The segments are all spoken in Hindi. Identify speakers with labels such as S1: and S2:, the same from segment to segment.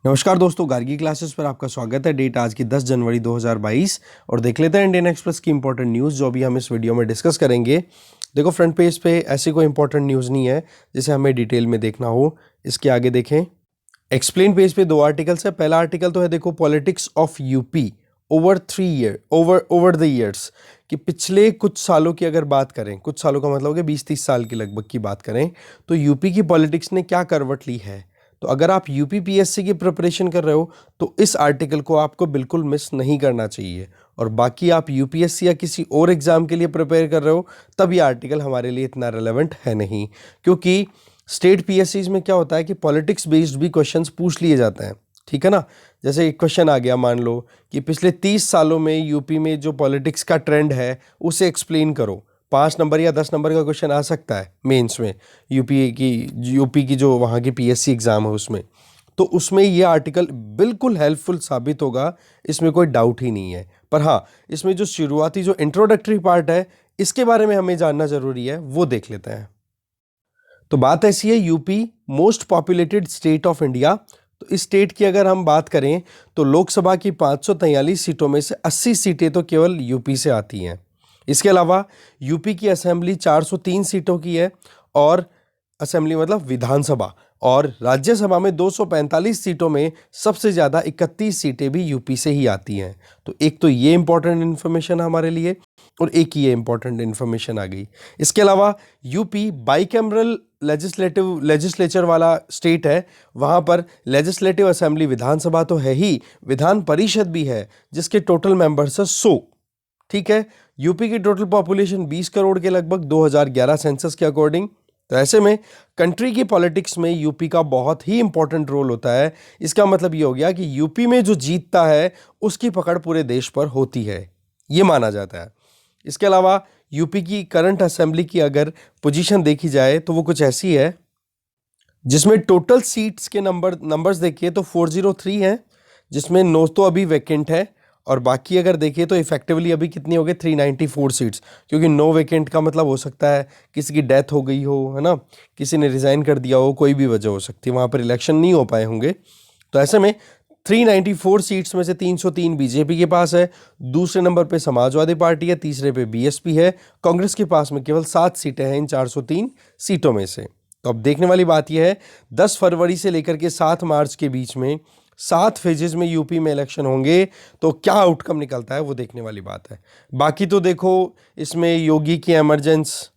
S1: नमस्कार दोस्तों, गार्गी क्लासेस पर आपका स्वागत है। डेट आज की 10 जनवरी 2022 और देख लेते हैं इंडियन एक्सप्रेस की इंपॉर्टेंट न्यूज़ जो अभी हम इस वीडियो में डिस्कस करेंगे। देखो, फ्रंट पेज पे ऐसी कोई इंपॉर्टेंट न्यूज़ नहीं है जिसे हमें डिटेल में देखना हो। इसके आगे देखें, एक्सप्लेन पेज पे 2 आर्टिकल्स है। पहला आर्टिकल तो है, देखो, politics of UP over the years, कि पिछले कुछ सालों की अगर बात करें, कुछ सालों का मतलब है 20-30 साल की लगभग की बात करें, तो यूपी की पॉलिटिक्स ने क्या करवट ली है। तो अगर आप यूपी पीएससी की प्रिपरेशन कर रहे हो तो इस आर्टिकल को आपको बिल्कुल मिस नहीं करना चाहिए। और बाकी आप यूपीएससी या किसी और एग्जाम के लिए प्रिपेयर कर रहे हो तब ये आर्टिकल हमारे लिए इतना रेलेवेंट है नहीं, क्योंकि स्टेट पीएससीज में क्या होता है कि पॉलिटिक्स बेस्ड भी क्वेश्चंस पूछ लिए जाते हैं। ठीक है ना। जैसे एक क्वेश्चन आ गया, मान लो कि पिछले 30 सालों में यूपी में जो पॉलिटिक्स का ट्रेंड है उसे एक्सप्लेन करो। 5 नंबर या 10 नंबर का क्वेश्चन आ सकता है मेंस में, यूपी की जो वहाँ की पीएससी एग्ज़ाम है उसमें। तो उसमें ये आर्टिकल बिल्कुल हेल्पफुल साबित होगा, इसमें कोई डाउट ही नहीं है। पर हाँ, इसमें जो शुरुआती जो इंट्रोडक्टरी पार्ट है इसके बारे में हमें जानना ज़रूरी है, वो देख लेते हैं। तो बात ऐसी है, UP most populated state of India. तो इस स्टेट की अगर हम बात करें तो लोकसभा की 543 सीटों में से 80 सीटें तो केवल यूपी से आती हैं। इसके अलावा यूपी की असेंबली 403 सीटों की है, और असेंबली मतलब विधानसभा, और राज्यसभा में 245 सीटों में सबसे ज़्यादा 31 सीटें भी यूपी से ही आती हैं। तो एक तो ये इंपॉर्टेंट इन्फॉर्मेशन हमारे लिए, और एक ये इंपॉर्टेंट इन्फॉर्मेशन आ गई। इसके अलावा यूपी बाइकैमरल लेजिस्लेचर वाला स्टेट है। वहाँ पर लेजिस्लेटिव असेंबली, विधानसभा तो है ही, विधान परिषद भी है जिसके टोटल मेंबर्स है 100। ठीक है। यूपी की टोटल पॉपुलेशन 20 करोड़ के लगभग 2011 सेंसस के अकॉर्डिंग। तो ऐसे में कंट्री की पॉलिटिक्स में यूपी का बहुत ही इंपॉर्टेंट रोल होता है। इसका मतलब ये हो गया कि यूपी में जो जीतता है उसकी पकड़ पूरे देश पर होती है, ये माना जाता है। इसके अलावा यूपी की करंट असेंबली की अगर पोजीशन देखी जाए तो वो कुछ ऐसी है, जिसमें टोटल सीट्स के नंबर्स देखिए तो 403 है, जिसमें 9 तो अभी वैकेंट है, और बाकी अगर देखिए तो इफेक्टिवली अभी कितनी हो गई, 394 सीट्स। क्योंकि 9 वैकेंट का मतलब हो सकता है किसी की डेथ हो गई हो, है ना, किसी ने रिजाइन कर दिया हो, कोई भी वजह हो सकती है, वहाँ पर इलेक्शन नहीं हो पाए होंगे। तो ऐसे में 394 सीट्स में से 303 बीजेपी के पास है, दूसरे नंबर पे समाजवादी पार्टी है, तीसरे पे बीएसपी है, कांग्रेस के पास में केवल 7 सीटें हैं इन 403 सीटों में से। तो अब देखने वाली बात यह है, 10 फरवरी से लेकर के 7 मार्च के बीच में 7 फेजेस में यूपी में इलेक्शन होंगे, तो क्या आउटकम निकलता है वो देखने वाली बात है। बाकी तो देखो, इसमें योगी की एमरजेंस,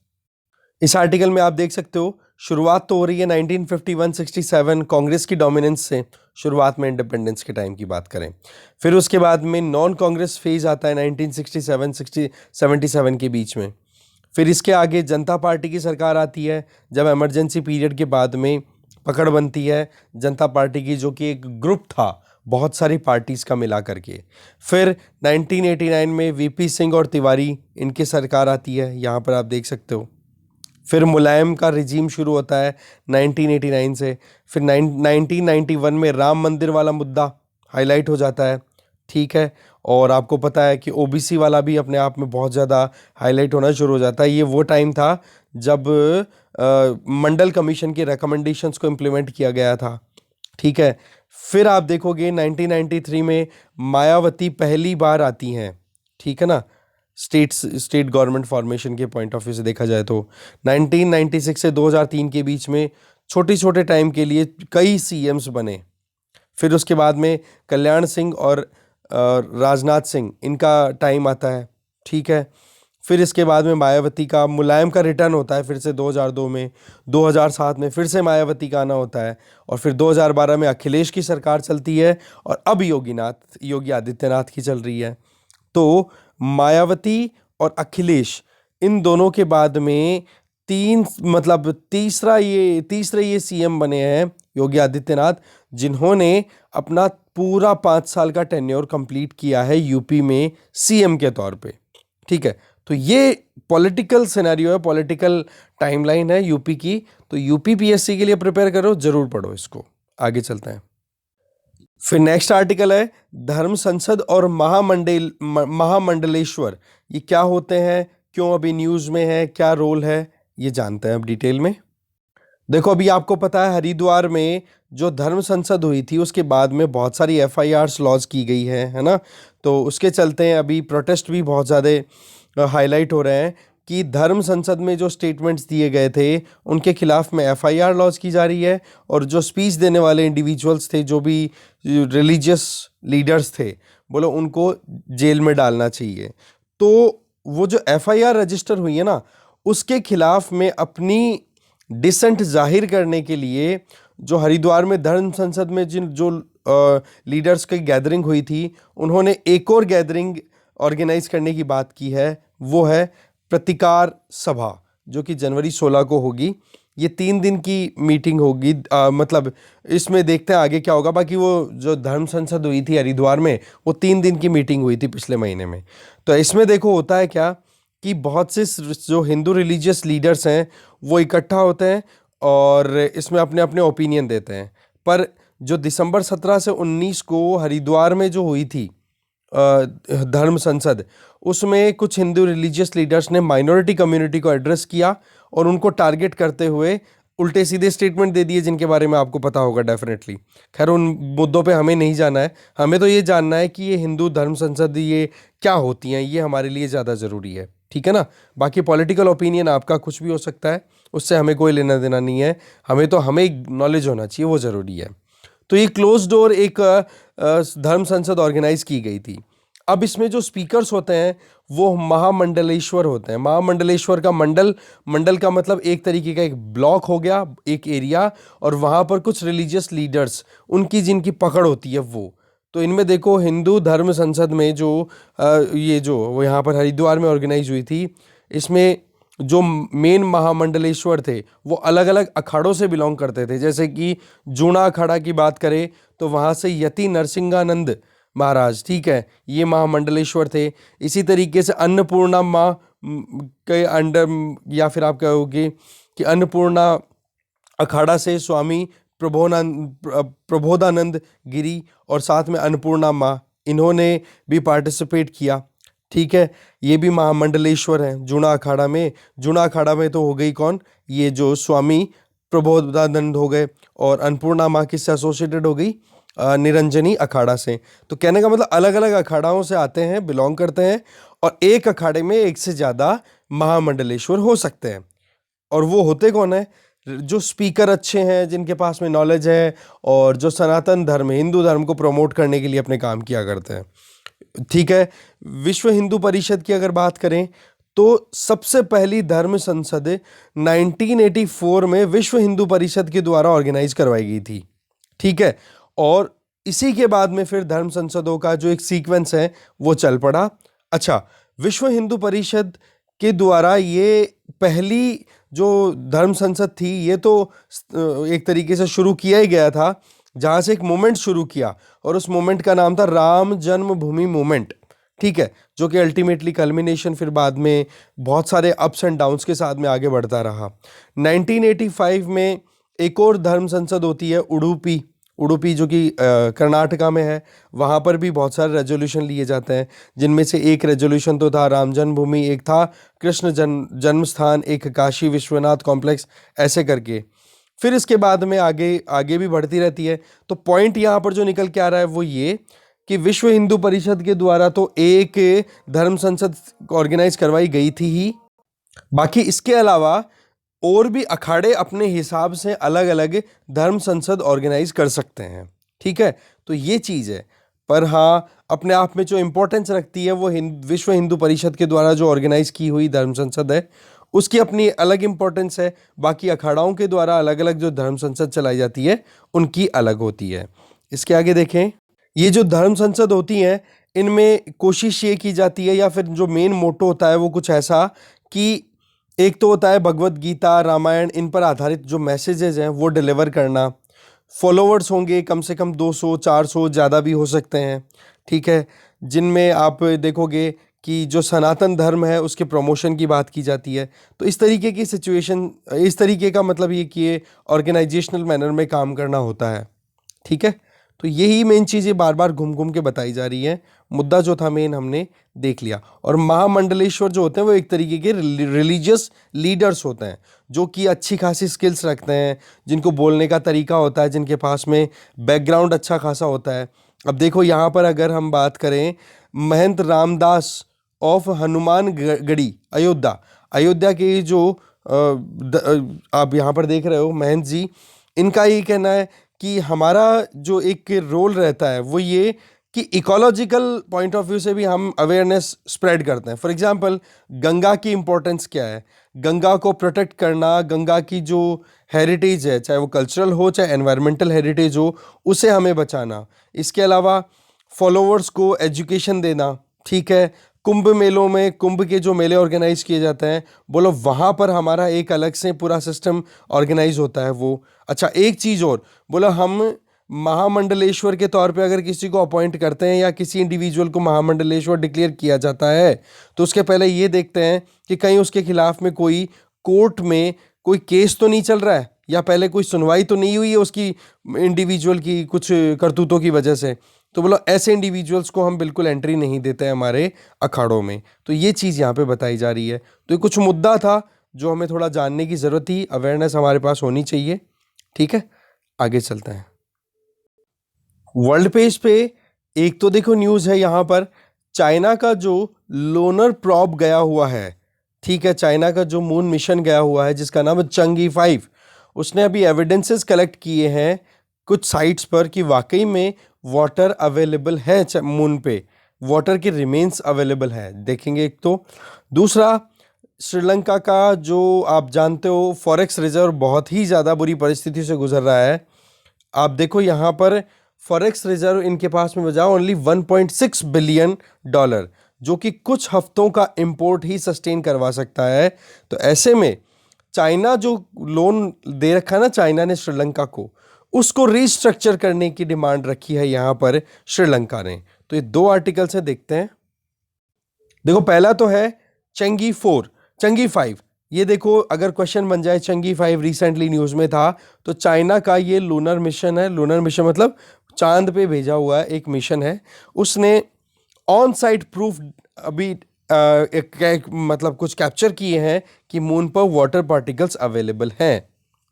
S1: इस आर्टिकल में आप देख सकते हो, शुरुआत तो हो रही है 1951-67 कांग्रेस की डोमिनेंस से, शुरुआत में इंडिपेंडेंस के टाइम की बात करें। फिर उसके बाद में नॉन कांग्रेस फेज आता है 1967-77 के बीच में। फिर इसके आगे जनता पार्टी की सरकार आती है, जब इमरजेंसी पीरियड के बाद में पकड़ बनती है जनता पार्टी की, जो कि एक ग्रुप था बहुत सारी पार्टीज़ का मिला करके। फिर 1989 में वीपी सिंह और तिवारी, इनकी सरकार आती है, यहाँ पर आप देख सकते हो। फिर मुलायम का रिजीम शुरू होता है 1989 से। फिर 1991 में राम मंदिर वाला मुद्दा हाईलाइट हो जाता है। ठीक है। और आपको पता है कि ओबीसी वाला भी अपने आप में बहुत ज़्यादा हाईलाइट होना शुरू हो जाता है। ये वो टाइम था जब मंडल कमीशन की रिकमेंडेशंस को इम्प्लीमेंट किया गया था। ठीक है। फिर आप देखोगे 1993 में मायावती पहली बार आती हैं। ठीक है ना, स्टेट गवर्नमेंट फॉर्मेशन के पॉइंट ऑफ व्यू से देखा जाए तो 1996 से 2003 के बीच में छोटे छोटे टाइम के लिए कई सीएम्स बने। फिर उसके बाद में कल्याण सिंह और राजनाथ सिंह, इनका टाइम आता है। ठीक है। फिर इसके बाद में मायावती का, मुलायम का रिटर्न होता है फिर से 2002 में, 2007 में फिर से मायावती का आना होता है, और फिर 2012 में अखिलेश की सरकार चलती है, और अब योगी आदित्यनाथ की चल रही है। तो मायावती और अखिलेश, इन दोनों के बाद में तीसरे ये सीएम बने हैं योगी आदित्यनाथ, जिन्होंने अपना पूरा 5 साल का टेन्योर कंप्लीट किया है यूपी में सीएम के तौर पे। ठीक है। तो ये पॉलिटिकल सिनेरियो है, पॉलिटिकल टाइमलाइन है यूपी की। तो यूपी पीएससी के लिए प्रिपेयर करो, जरूर पढ़ो इसको। आगे चलते हैं। फिर नेक्स्ट आर्टिकल है, धर्म संसद और महामंडलेश्वर, ये क्या होते हैं, क्यों अभी न्यूज़ में है, क्या रोल है, ये जानते हैं अब डिटेल में। देखो अभी आपको पता है हरिद्वार में जो धर्म संसद हुई थी उसके बाद में बहुत सारी एफआईआर्स लॉन्च की गई है ना। तो उसके चलते हैं अभी प्रोटेस्ट भी बहुत ज़्यादा हाईलाइट हो रहे हैं कि धर्म संसद में जो स्टेटमेंट्स दिए गए थे उनके खिलाफ में एफआईआर लॉन्च की जा रही है, और जो स्पीच देने वाले इंडिविजुअल्स थे, जो भी रिलीजियस लीडर्स थे, बोलो उनको जेल में डालना चाहिए। तो वो जो एफआईआर रजिस्टर हुई है ना, उसके खिलाफ में अपनी डिसेंट जाहिर करने के लिए जो हरिद्वार में धर्म संसद में जिन जो लीडर्स की गैदरिंग हुई थी, उन्होंने एक और गैदरिंग ऑर्गेनाइज करने की बात की है। वो है प्रतिकार सभा, जो कि जनवरी 16 को होगी। ये 3 दिन की मीटिंग होगी, मतलब इसमें देखते हैं आगे क्या होगा। बाकी वो जो धर्म संसद हुई थी हरिद्वार में, वो 3 दिन की मीटिंग हुई थी पिछले महीने में। तो इसमें देखो होता है क्या कि बहुत से जो हिंदू रिलीजियस लीडर्स हैं वो इकट्ठा होते हैं और इसमें अपने अपने ओपिनियन देते हैं। पर जो दिसंबर 17 से 19 को हरिद्वार में जो हुई थी धर्म संसद, उसमें कुछ हिंदू रिलीजियस लीडर्स ने माइनॉरिटी कम्युनिटी को एड्रेस किया और उनको टारगेट करते हुए उल्टे सीधे स्टेटमेंट दे दिए, जिनके बारे में आपको पता होगा डेफिनेटली। खैर उन मुद्दों पे हमें नहीं जाना है, हमें तो ये जानना है कि ये हिंदू धर्म संसद ये क्या होती हैं, ये हमारे लिए ज़्यादा ज़रूरी है, ठीक है ना। बाकी पॉलिटिकल ओपिनियन आपका कुछ भी हो सकता है, उससे हमें कोई लेना देना नहीं है। हमें नॉलेज होना चाहिए, वो ज़रूरी है। तो ये क्लोज डोर एक धर्म संसद ऑर्गेनाइज की गई थी। अब इसमें जो स्पीकर्स होते हैं वो महामंडलेश्वर होते हैं। महामंडलेश्वर का मंडल का मतलब एक तरीके का एक ब्लॉक हो गया, एक एरिया, और वहाँ पर कुछ रिलीजियस लीडर्स, उनकी जिनकी पकड़ होती है वो। तो इनमें देखो हिंदू धर्म संसद में जो ये जो वो यहाँ पर हरिद्वार में ऑर्गेनाइज हुई थी, इसमें जो मेन महामंडलेश्वर थे वो अलग अलग अखाड़ों से बिलोंग करते थे। जैसे कि जूना अखाड़ा की बात करें तो वहाँ से यति नरसिंहानंद महाराज, ठीक है, ये महामंडलेश्वर थे। इसी तरीके से अन्नपूर्णा माँ के अंडर, या फिर आप कहोगे कि अन्नपूर्णा अखाड़ा से स्वामी प्रबोधानंद गिरी और साथ में अन्नपूर्णा माँ, इन्होंने भी पार्टिसिपेट किया, ठीक है। ये भी महामंडलेश्वर हैं जूना अखाड़ा में। जूना अखाड़ा में तो हो गई कौन, ये जो स्वामी प्रबोधानंद हो गए, और अन्नपूर्णा माँ किससे एसोसिएटेड हो गई, निरंजनी अखाड़ा से। तो कहने का मतलब अलग अलग अखाड़ाओं से आते हैं, बिलोंग करते हैं, और एक अखाड़े में एक से ज़्यादा महामंडलेश्वर हो सकते हैं। और वो होते कौन है, जो स्पीकर अच्छे हैं, जिनके पास में नॉलेज है, और जो सनातन धर्म, हिंदू धर्म को प्रमोट करने के लिए अपने काम किया करते हैं, ठीक है। विश्व हिंदू परिषद की अगर बात करें तो सबसे पहली धर्म संसद 1984 में विश्व हिंदू परिषद के द्वारा ऑर्गेनाइज करवाई गई थी, ठीक है। और इसी के बाद में फिर धर्म संसदों का जो एक सीक्वेंस है वो चल पड़ा। अच्छा, विश्व हिंदू परिषद के द्वारा ये पहली जो धर्म संसद थी, ये तो एक तरीके से शुरू किया ही गया था, जहाँ से एक मूवमेंट शुरू किया, और उस मूवमेंट का नाम था राम जन्मभूमि मूवमेंट, ठीक है, जो कि अल्टीमेटली कल्मिनेशन फिर बाद में बहुत सारे अप्स एंड डाउन्स के साथ में आगे बढ़ता रहा। 1985 में एक और धर्म संसद होती है उडुपी, उडुपी जो कि कर्नाटका में है। वहाँ पर भी बहुत सारे रेजोल्यूशन लिए जाते हैं, जिनमें से एक रेजोल्यूशन तो था राम जन्मभूमि, एक था कृष्ण जन्म स्थान, एक काशी विश्वनाथ कॉम्प्लेक्स, ऐसे करके। फिर इसके बाद में आगे आगे भी बढ़ती रहती है। तो पॉइंट यहाँ पर जो निकल के आ रहा है वो ये कि विश्व हिंदू परिषद के द्वारा तो एक धर्म संसद ऑर्गेनाइज करवाई गई थी ही, बाकी इसके अलावा और भी अखाड़े अपने हिसाब से अलग अलग धर्म संसद ऑर्गेनाइज कर सकते हैं, ठीक है। तो ये चीज़ है। पर हाँ, अपने आप में जो इम्पोर्टेंस रखती है वो विश्व हिंदू परिषद के द्वारा जो ऑर्गेनाइज की हुई धर्म संसद है, उसकी अपनी अलग इम्पोर्टेंस है। बाकी अखाड़ाओं के द्वारा अलग अलग जो धर्म संसद चलाई जाती है उनकी अलग होती है। इसके आगे देखें, ये जो धर्म संसद होती हैं, इनमें कोशिश ये की जाती है, या फिर जो मेन मोटो होता है वो कुछ ऐसा कि एक तो होता है भगवत गीता, रामायण, इन पर आधारित जो मैसेजेस हैं वो डिलीवर करना। फॉलोवर्स होंगे कम से कम 200 400, ज़्यादा भी हो सकते हैं, ठीक है, जिनमें आप देखोगे कि जो सनातन धर्म है उसके प्रमोशन की बात की जाती है। तो इस तरीके की सिचुएशन, इस तरीके का मतलब ये कि ये ऑर्गेनाइजेशनल मैनर में काम करना होता है, ठीक है। तो यही मेन चीज़ें बार बार घूम घूम के बताई जा रही है। मुद्दा जो था मेन हमने देख लिया। और महामंडलेश्वर जो होते हैं वो एक तरीके के रिलीजियस लीडर्स होते हैं जो कि अच्छी खासी स्किल्स रखते हैं, जिनको बोलने का तरीका होता है, जिनके पास में बैकग्राउंड अच्छा खासा होता है। अब देखो यहाँ पर अगर हम बात करें महंत रामदास ऑफ हनुमानगढ़ी अयोध्या, अयोध्या के जो आप यहाँ पर देख रहे हो महंत जी, इनका ये कहना है कि हमारा जो एक रोल रहता है वो ये कि इकोलॉजिकल पॉइंट ऑफ व्यू से भी हम अवेयरनेस स्प्रेड करते हैं। फॉर एग्जांपल गंगा की इम्पोर्टेंस क्या है, गंगा को प्रोटेक्ट करना, गंगा की जो हेरिटेज है, चाहे वो कल्चरल हो चाहे एनवायरमेंटल हेरिटेज हो, उसे हमें बचाना। इसके अलावा फॉलोअर्स को एजुकेशन देना, ठीक है। कुंभ मेलों में, कुंभ के जो मेले ऑर्गेनाइज किए जाते हैं, बोलो वहाँ पर हमारा एक अलग से पूरा सिस्टम ऑर्गेनाइज होता है वो। अच्छा एक चीज़ और, बोलो हम महामंडलेश्वर के तौर पे अगर किसी को अपॉइंट करते हैं या किसी इंडिविजुअल को महामंडलेश्वर डिक्लेयर किया जाता है तो उसके पहले ये देखते हैं कि कहीं उसके खिलाफ में कोई कोर्ट में कोई केस तो नहीं चल रहा है, या पहले कोई सुनवाई तो नहीं हुई है उसकी इंडिविजुअल की कुछ करतूतों की वजह से। तो बोलो ऐसे इंडिविजुअल्स को हम बिल्कुल एंट्री नहीं देते हैं हमारे अखाड़ों में। तो ये चीज़ यहाँ पे बताई जा रही है। तो ये कुछ मुद्दा था जो हमें थोड़ा जानने की ज़रूरत थी, अवेयरनेस हमारे पास होनी चाहिए। ठीक है, आगे चलते हैं। वर्ल्ड पेज पे एक तो देखो न्यूज़ है यहाँ पर, चाइना का जो लोनर प्रॉब गया हुआ है, ठीक है, चाइना का जो मून मिशन गया हुआ है जिसका नाम है चंगी 5, उसने अभी एविडेंसेस कलेक्ट किए हैं कुछ साइट्स पर कि वाकई में वाटर अवेलेबल है मून पे, वाटर की रिमेन्स अवेलेबल है, देखेंगे एक तो। दूसरा, श्रीलंका का जो आप जानते हो फॉरेक्स रिजर्व बहुत ही ज़्यादा बुरी परिस्थिति से गुजर रहा है। आप देखो यहाँ पर फॉरेक्स रिजर्व इनके पास में बचा ओनली 1.6 बिलियन डॉलर, जो कि कुछ हफ्तों का इंपोर्ट ही सस्टेन करवा सकता है। तो ऐसे में चाइना जो लोन दे रखा है ना चाइना ने श्रीलंका को, उसको रीस्ट्रक्चर करने की डिमांड रखी है यहाँ पर श्रीलंका ने। तो ये दो आर्टिकल्स हैं, देखते हैं। देखो पहला तो है चंगी 4, चंगी 5। ये देखो अगर क्वेश्चन बन जाए, चंगी 5 रिसेंटली न्यूज में था, तो चाइना का ये लूनर मिशन है, लूनर मिशन मतलब चांद पे भेजा हुआ एक मिशन है। उसने ऑन साइट प्रूफ अभी मतलब कुछ कैप्चर किए हैं कि मून पर वाटर पार्टिकल्स अवेलेबल हैं।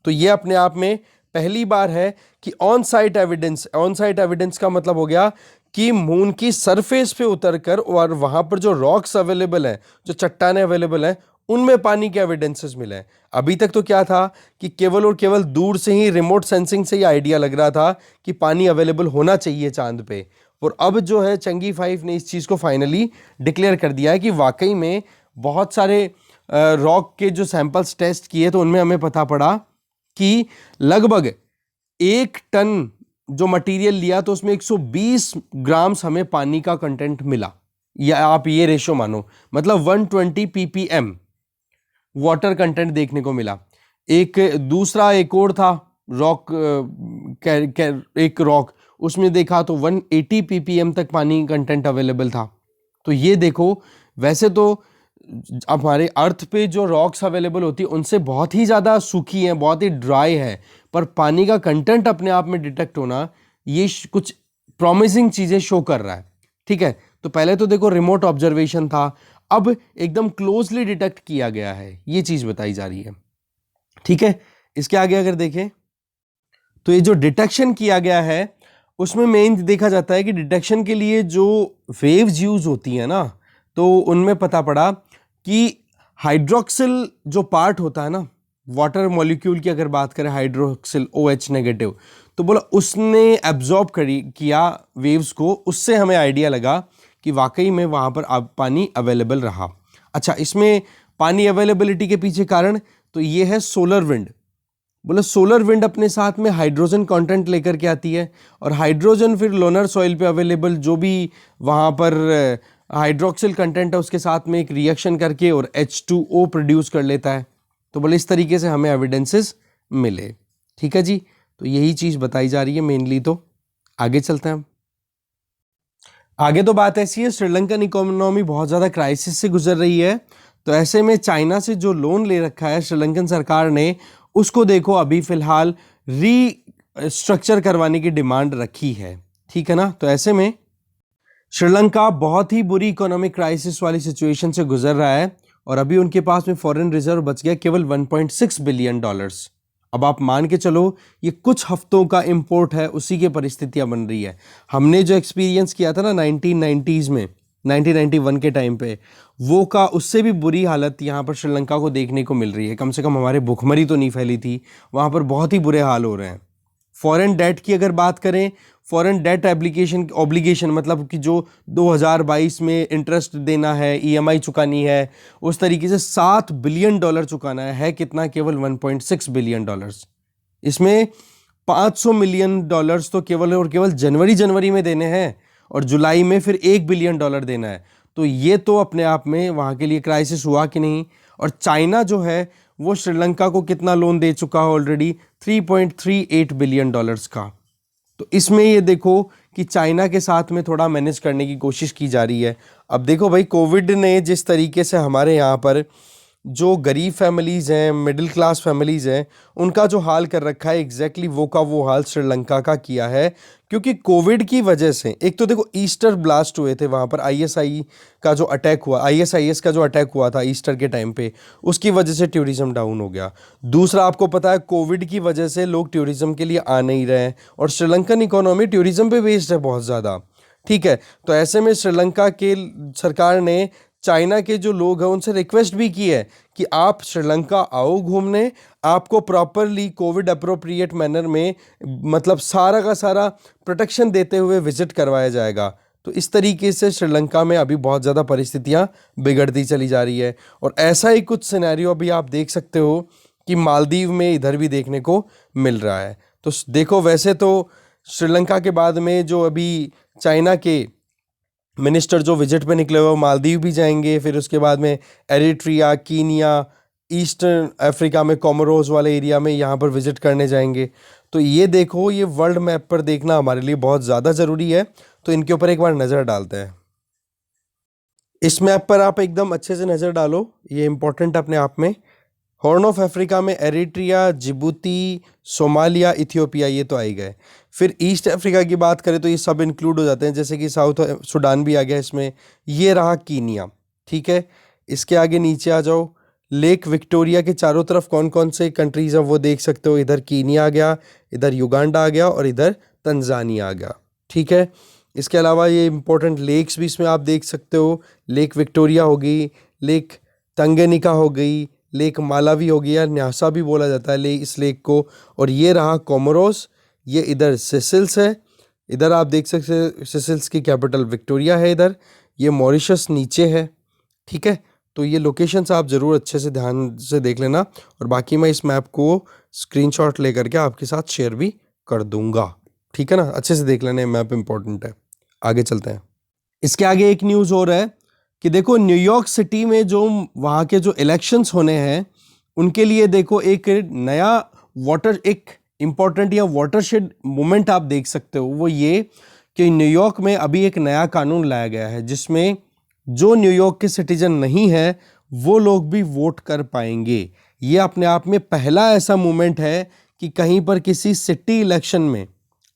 S1: तो ये अपने आप में पहली बार है कि on site evidence, on site evidence का मतलब हो गया कि मून की सरफेस पे उतरकर और वहां पर जो रॉक्स अवेलेबल हैं, जो चट्टानें अवेलेबल हैं, उनमें पानी के एविडेंसेस मिले हैं। अभी तक तो क्या था कि केवल और केवल दूर से ही रिमोट सेंसिंग से ही आइडिया लग रहा था कि पानी अवेलेबल होना चाहिए चांद पे, और अब जो है चंगी 5 ने इस चीज़ को फाइनली डिक्लेयर कर दिया है कि वाकई में बहुत सारे रॉक के जो सैंपल्स टेस्ट किए तो उनमें हमें पता पड़ा कि लगभग 1 टन जो मटेरियल लिया तो उसमें 120 ग्राम्स हमें पानी का कंटेंट मिला, या आप ये रेशो मानो, मतलब 120 ppm वाटर कंटेंट देखने को मिला। एक दूसरा एक और था रॉक, एक रॉक, उसमें देखा तो 180 ppm तक पानी कंटेंट अवेलेबल था। तो ये देखो, वैसे तो हमारे अर्थ पे जो रॉक्स अवेलेबल होती है उनसे बहुत ही ज़्यादा सूखी हैं, बहुत ही ड्राई है, पर पानी का कंटेंट अपने आप में डिटेक्ट होना ये कुछ प्रॉमिसिंग चीज़ें शो कर रहा है। ठीक है, तो पहले तो देखो रिमोट ऑब्जर्वेशन था, अब एकदम क्लोजली डिटेक्ट किया गया है, ये चीज़ बताई जा रही है। ठीक है, इसके आगे अगर देखें तो ये जो डिटेक्शन किया गया है उसमें मेन देखा जाता है कि डिटेक्शन के लिए जो वेव्स यूज होती है ना, तो उनमें पता पड़ा कि हाइड्रोक्सिल जो पार्ट होता है ना वाटर मॉलिक्यूल की, अगर बात करें हाइड्रोक्सिल OH नेगेटिव, तो बोला उसने एब्जॉर्ब किया वेव्स को, उससे हमें आइडिया लगा कि वाकई में वहाँ पर अब पानी अवेलेबल रहा। अच्छा, इसमें पानी अवेलेबिलिटी के पीछे कारण तो ये है सोलर विंड। बोले सोलर विंड अपने साथ में हाइड्रोजन कंटेंट लेकर के आती है, और हाइड्रोजन फिर लोनर सॉइल पे अवेलेबल जो भी वहाँ पर हाइड्रोक्सिल कंटेंट है उसके साथ में एक रिएक्शन करके और H2O प्रोड्यूस कर लेता है। तो बोले इस तरीके से हमें एविडेंसेस मिले। ठीक है जी, तो यही चीज़ बताई जा रही है मेनली। तो आगे चलते हैं हम। आगे तो बात ऐसी है, श्रीलंकन इकोनॉमी बहुत ज़्यादा क्राइसिस से गुजर रही है, तो ऐसे में चाइना से जो लोन ले रखा है श्रीलंकन सरकार ने, उसको देखो अभी फिलहाल स्ट्रक्चर करवाने की डिमांड रखी है, ठीक है ना। तो ऐसे में श्रीलंका बहुत ही बुरी इकोनॉमिक क्राइसिस वाली सिचुएशन से गुजर रहा है और अभी उनके पास में फॉरेन रिजर्व बच गया केवल 1.6 बिलियन डॉलर्स। अब आप मान के चलो ये कुछ हफ्तों का इंपोर्ट है, उसी की परिस्थितियां बन रही है। हमने जो एक्सपीरियंस किया था ना 1990s में, 1991 के टाइम पे, वो का उससे भी बुरी हालत यहाँ पर श्रीलंका को देखने को मिल रही है। कम से कम हमारे भुखमरी तो नहीं फैली थी, वहाँ पर बहुत ही बुरे हाल हो रहे हैं। फॉरेन डेट की अगर बात करें, फॉरेन डेट एप्लीकेशन ऑब्लिगेशन मतलब कि जो 2022 में इंटरेस्ट देना है, ईएमआई चुकानी है, उस तरीके से 7 बिलियन डॉलर चुकाना है कितना, केवल 1.6 बिलियन डॉलर्स। इसमें 500 मिलियन डॉलर्स तो केवल और केवल जनवरी में देने हैं और जुलाई में फिर 1 बिलियन डॉलर देना है। तो ये तो अपने आप में वहाँ के लिए क्राइसिस हुआ कि नहीं। और चाइना जो है वो श्रीलंका को कितना लोन दे चुका है ऑलरेडी, 3.38 बिलियन डॉलर्स का। तो इसमें ये देखो कि चाइना के साथ में थोड़ा मैनेज करने की कोशिश की जा रही है। अब देखो भाई, कोविड ने जिस तरीके से हमारे यहाँ पर जो गरीब फैमिलीज़ हैं, मिडिल क्लास फैमिलीज़ हैं, उनका जो हाल कर रखा है, एग्जैक्टली वो का वो हाल श्रीलंका का किया है। क्योंकि कोविड की वजह से एक तो देखो ईस्टर ब्लास्ट हुए थे वहाँ पर, आईएसआई का जो अटैक हुआ, आईएसआईएस का जो अटैक हुआ था ईस्टर के टाइम पे, उसकी वजह से टूरिज्म डाउन हो गया। दूसरा, आपको पता है कोविड की वजह से लोग टूरिज्म के लिए आ नहीं रहे हैं और श्रीलंकन इकोनॉमी टूरिज्म पे बेस्ड है बहुत ज़्यादा, ठीक है। तो ऐसे में श्रीलंका के सरकार ने चाइना के जो लोग हैं उनसे रिक्वेस्ट भी की है कि आप श्रीलंका आओ घूमने, आपको प्रॉपरली कोविड अप्रोप्रिएट मैनर में, मतलब सारा का सारा प्रोटेक्शन देते हुए विजिट करवाया जाएगा। तो इस तरीके से श्रीलंका में अभी बहुत ज़्यादा परिस्थितियां बिगड़ती चली जा रही है। और ऐसा ही कुछ सिनेरियो अभी आप देख सकते हो कि मालदीव में इधर भी देखने को मिल रहा है। तो देखो, वैसे तो श्रीलंका के बाद में जो अभी चाइना के मिनिस्टर जो विजिट पे निकले हुए, मालदीव भी जाएंगे, फिर उसके बाद में एरिट्रिया, कीनिया, ईस्टर्न अफ्रीका में कोमोरोस वाले एरिया में यहाँ पर विजिट करने जाएंगे। तो ये देखो, ये वर्ल्ड मैप पर देखना हमारे लिए बहुत ज़्यादा ज़रूरी है। तो इनके ऊपर एक बार नज़र डालते हैं। इस मैप पर आप एकदम अच्छे से नज़र डालो, ये इंपॉर्टेंट अपने आप में। हॉर्न ऑफ अफ्रीका में एरिट्रिया, जिबूती, सोमालिया, इथियोपिया, ये तो आ ही गए। फिर ईस्ट अफ्रीका की बात करें तो ये सब इंक्लूड हो जाते हैं, जैसे कि साउथ सुडान भी आ गया इसमें। ये रहा कीनिया, ठीक है। इसके आगे नीचे आ जाओ, लेक विक्टोरिया के चारों तरफ कौन कौन से कंट्रीज हैं वो देख सकते हो। इधर कीनिया आ गया, इधर युगांडा आ गया और इधर तंजानिया आ गया, ठीक है। इसके अलावा ये इंपॉर्टेंट लेक्स भी इसमें आप देख सकते हो। लेक विक्टोरिया हो गई, लेक तंगेनिका हो गई, लेक मालावी हो गया, न्यासा भी बोला जाता है इस लेक को। और ये रहा कोमोरोस, ये इधर सेसिल्स है, इधर आप देख सकते हैं सेसिल्स की कैपिटल विक्टोरिया है इधर। ये मॉरिशस नीचे है, ठीक है। तो ये लोकेशंस आप ज़रूर अच्छे से ध्यान से देख लेना और बाकी मैं इस मैप को स्क्रीनशॉट लेकर के आपके साथ शेयर भी कर दूंगा, ठीक है ना। अच्छे से देख लेना, मैप इंपॉर्टेंट है। आगे चलते हैं। इसके आगे एक न्यूज़ और है कि देखो, न्यूयॉर्क सिटी में जो वहाँ के जो इलेक्शंस होने हैं उनके लिए देखो एक नया एक इम्पॉर्टेंट या वाटरशेड मूवमेंट आप देख सकते हो। वो ये कि न्यूयॉर्क में अभी एक नया कानून लाया गया है जिसमें जो न्यूयॉर्क के सिटीजन नहीं है वो लोग भी वोट कर पाएंगे। ये अपने आप में पहला ऐसा मूवमेंट है कि कहीं पर किसी सिटी इलेक्शन में,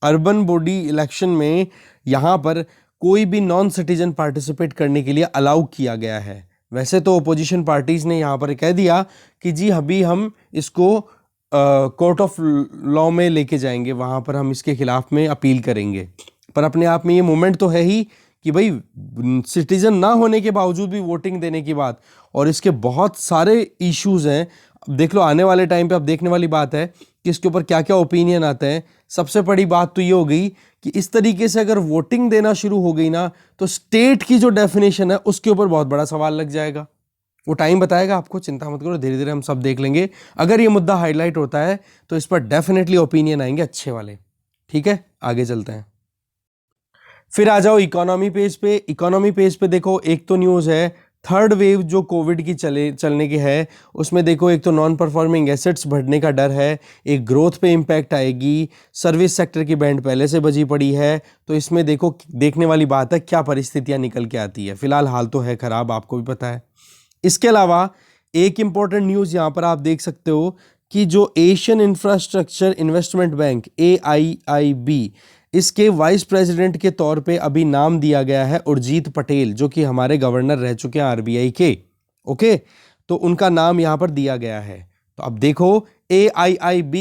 S1: अर्बन बॉडी इलेक्शन में, यहाँ पर कोई भी नॉन सिटीजन पार्टिसिपेट करने के लिए अलाउ किया गया है। वैसे तो ओपोजिशन पार्टीज ने यहाँ पर कह दिया कि जी अभी हम इसको कोर्ट ऑफ लॉ में लेके जाएंगे, वहाँ पर हम इसके खिलाफ में अपील करेंगे। पर अपने आप में ये मूवमेंट तो है ही कि भाई सिटीजन ना होने के बावजूद भी वोटिंग देने की बात, और इसके बहुत सारे इश्यूज हैं। अब देख लो, आने वाले टाइम पे अब देखने वाली बात है कि इसके ऊपर क्या क्या ओपिनियन आते हैं। सबसे बड़ी बात तो ये हो गई कि इस तरीके से अगर वोटिंग देना शुरू हो गई ना, तो स्टेट की जो डेफिनेशन है उसके ऊपर बहुत बड़ा सवाल लग जाएगा। वो टाइम बताएगा आपको, चिंता मत करो, धीरे धीरे हम सब देख लेंगे। अगर ये मुद्दा हाईलाइट होता है तो इस पर डेफिनेटली ओपिनियन आएंगे अच्छे वाले, ठीक है। आगे चलते हैं। फिर आ जाओ इकोनॉमी पेज पे। इकोनॉमी पेज पे देखो, एक तो न्यूज़ है थर्ड वेव जो कोविड की चलने की है, उसमें देखो एक तो नॉन परफॉर्मिंग एसेट्स बढ़ने का डर है, एक ग्रोथ पे इम्पैक्ट आएगी, सर्विस सेक्टर की बैंड पहले से बजी पड़ी है। तो इसमें देखो, देखने वाली बात है क्या परिस्थितियां निकल के आती है। फिलहाल हाल तो है खराब, आपको भी पता है। इसके अलावा एक इम्पॉर्टेंट न्यूज़ यहाँ पर आप देख सकते हो कि जो Asian infrastructure investment bank AIIB, इसके वाइस प्रेसिडेंट के तौर पे अभी नाम दिया गया है उर्जित पटेल, जो कि हमारे गवर्नर रह चुके हैं RBI के। ओके, तो उनका नाम यहां पर दिया गया है। तो अब देखो AIIB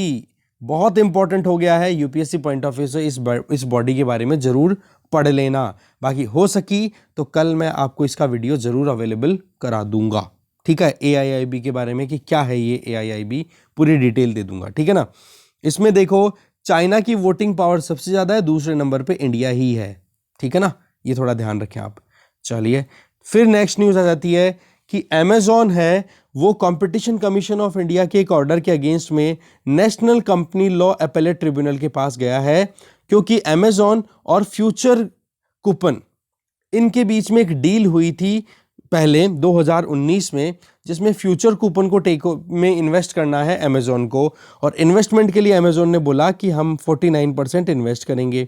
S1: बहुत इंपॉर्टेंट हो गया है यूपीएससी पॉइंट ऑफ व्यू से। इस बॉडी के बारे में जरूर पढ़ लेना। बाकी हो सकी तो कल मैं आपको इसका वीडियो जरूर अवेलेबल करा दूंगा, ठीक है, AIIB के बारे में कि क्या है ये AIIB, पूरी डिटेल दे दूंगा, ठीक है ना। इसमें देखो चाइना की वोटिंग पावर सबसे ज्यादा है, दूसरे नंबर पे इंडिया ही है, ठीक है ना, ये थोड़ा ध्यान रखें आप। चलिए फिर नेक्स्ट न्यूज आ जाती है कि अमेजॉन है वो कंपटीशन कमीशन ऑफ इंडिया के एक ऑर्डर के अगेंस्ट में national company law appellate tribunal के पास गया है, क्योंकि अमेजॉन और फ्यूचर कूपन इनके बीच में एक डील हुई थी पहले 2019 में, जिसमें फ्यूचर कूपन को टेक में इन्वेस्ट करना है अमेजॉन को, और इन्वेस्टमेंट के लिए अमेजॉन ने बोला कि हम 49% इन्वेस्ट करेंगे।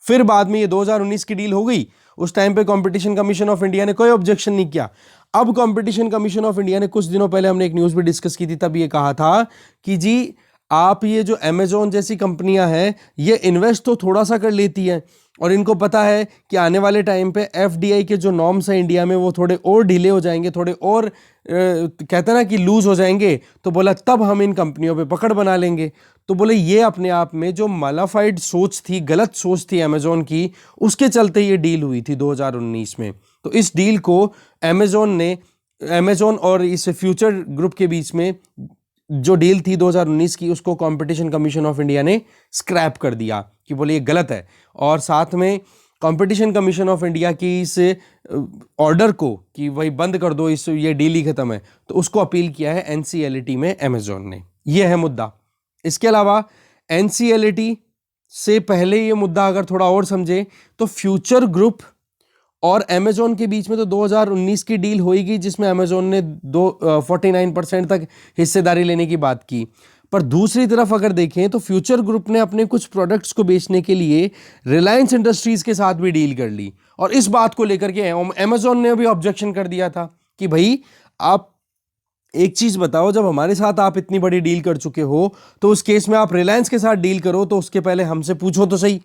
S1: फिर बाद में ये 2019 की डील हो गई, उस टाइम पे कंपटीशन कमीशन ऑफ इंडिया ने कोई ऑब्जेक्शन नहीं किया। अब कंपटीशन कमीशन ऑफ इंडिया ने कुछ दिनों पहले, हमने एक न्यूज़ भी डिस्कस की थी, तब ये कहा था कि जी आप ये जो अमेजॉन जैसी कंपनियां हैं ये इन्वेस्ट तो थोड़ा सा कर लेती हैं, और इनको पता है कि आने वाले टाइम पे FDI के जो नॉर्म्स हैं इंडिया में वो थोड़े और ढीले हो जाएंगे, थोड़े और कहते हैं ना कि लूज हो जाएंगे, तो बोला तब हम इन कंपनियों पे पकड़ बना लेंगे। तो बोले ये अपने आप में जो मालाफाइड सोच थी, गलत सोच थी अमेजॉन की, उसके चलते ये डील हुई थी 2019 में। तो इस डील को अमेजॉन और इस फ्यूचर ग्रुप के बीच में जो डील थी 2019 की, उसको कंपटीशन कमीशन ऑफ इंडिया ने स्क्रैप कर दिया कि बोले ये गलत है, और साथ में कंपटीशन कमीशन ऑफ इंडिया की इस ऑर्डर को कि भाई बंद कर दो, इस ये डील ही खत्म है, तो उसको अपील किया है NCLAT में अमेजॉन ने। ये है मुद्दा। इसके अलावा NCLAT से पहले ये मुद्दा अगर थोड़ा और समझे तो फ्यूचर ग्रुप और अमेजॉन के बीच में तो 2019 की डील होगी, जिसमें अमेजॉन ने 49% तक हिस्सेदारी लेने की बात की। पर दूसरी तरफ अगर देखें तो फ्यूचर ग्रुप ने अपने कुछ प्रोडक्ट्स को बेचने के लिए रिलायंस इंडस्ट्रीज के साथ भी डील कर ली, और इस बात को लेकर के अमेजॉन ने भी ऑब्जेक्शन कर दिया था कि भाई आप एक चीज बताओ, जब हमारे साथ आप इतनी बड़ी डील कर चुके हो तो उस केस में आप रिलायंस के साथ डील करो तो उसके पहले हमसे पूछो तो सही।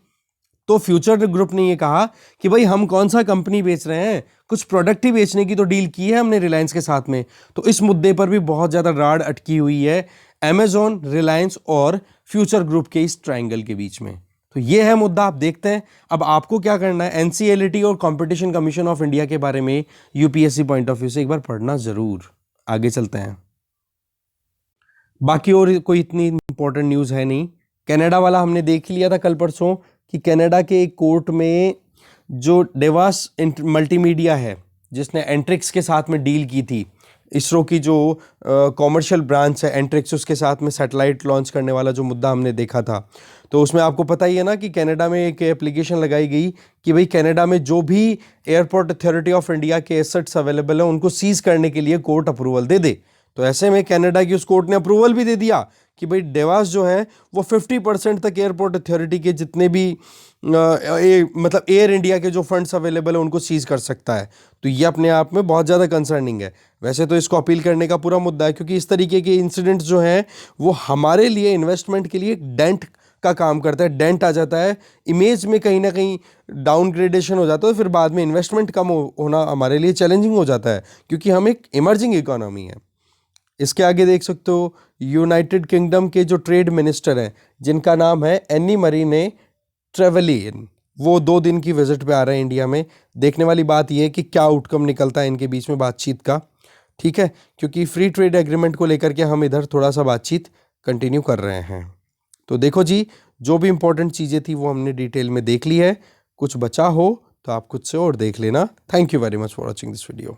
S1: तो फ्यूचर ग्रुप ने ये कहा कि भाई हम कौन सा कंपनी बेच रहे हैं, कुछ प्रोडक्ट ही बेचने की तो डील की है हमने रिलायंस के साथ में। तो इस मुद्दे पर भी बहुत ज्यादा राड अटकी हुई है अमेजॉन, रिलायंस और फ्यूचर ग्रुप के इस ट्रायंगल के बीच में। तो ये है मुद्दा। आप देखते हैं अब आपको क्या करना है। NCLAT और कंपटीशन कमीशन ऑफ इंडिया के बारे में यूपीएससी पॉइंट ऑफ व्यू से एक बार पढ़ना जरूर। आगे चलते हैं। बाकी और कोई इतनी इंपॉर्टेंट न्यूज है नहीं। कनाडा वाला हमने देख लिया था कल परसों कि कनाडा के एक कोर्ट में जो डेवास मल्टीमीडिया है, जिसने एंट्रिक्स के साथ में डील की थी, इसरो की जो कॉमर्शियल ब्रांच है एंट्रिक्स, उसके साथ में सैटेलाइट लॉन्च करने वाला जो मुद्दा हमने देखा था, तो उसमें आपको पता ही है ना कि कनाडा में एक एप्लीकेशन लगाई गई कि भाई कनाडा में जो भी एयरपोर्ट अथॉरिटी ऑफ इंडिया के एसेट्स अवेलेबल है उनको सीज करने के लिए कोर्ट अप्रूवल दे दे। तो ऐसे में कनाडा की उस कोर्ट ने अप्रूवल भी दे दिया कि भाई डेवास जो है वो 50% तक एयरपोर्ट अथॉरिटी के जितने भी मतलब एयर इंडिया के जो फंड्स अवेलेबल है उनको सीज कर सकता है। तो ये अपने आप में बहुत ज़्यादा कंसर्निंग है। वैसे तो इसको अपील करने का पूरा मुद्दा है, क्योंकि इस तरीके के इंसिडेंट्स जो हैं वो हमारे लिए इन्वेस्टमेंट के लिए डेंट का काम करता है। डेंट आ जाता है, इमेज में कहीं ना कहीं डाउनग्रेडेशन हो जाता है, फिर बाद में इन्वेस्टमेंट कम होना हमारे लिए चैलेंजिंग हो जाता है, क्योंकि हम एक इमर्जिंग इकोनॉमी है। इसके आगे देख सकते हो यूनाइटेड किंगडम के जो ट्रेड मिनिस्टर हैं, जिनका नाम है एनी मरीने ट्रेवलियन, वो 2 दिन की विजिट पे आ रहे हैं इंडिया में। देखने वाली बात यह है कि क्या आउटकम निकलता है इनके बीच में बातचीत का, ठीक है, क्योंकि फ्री ट्रेड एग्रीमेंट को लेकर के हम इधर थोड़ा सा बातचीत कंटिन्यू कर रहे हैं। तो देखो जी, जो भी इंपॉर्टेंट चीज़ें थी वो हमने डिटेल में देख ली है। कुछ बचा हो तो आप खुद से और देख लेना। Thank you very much for watching this video.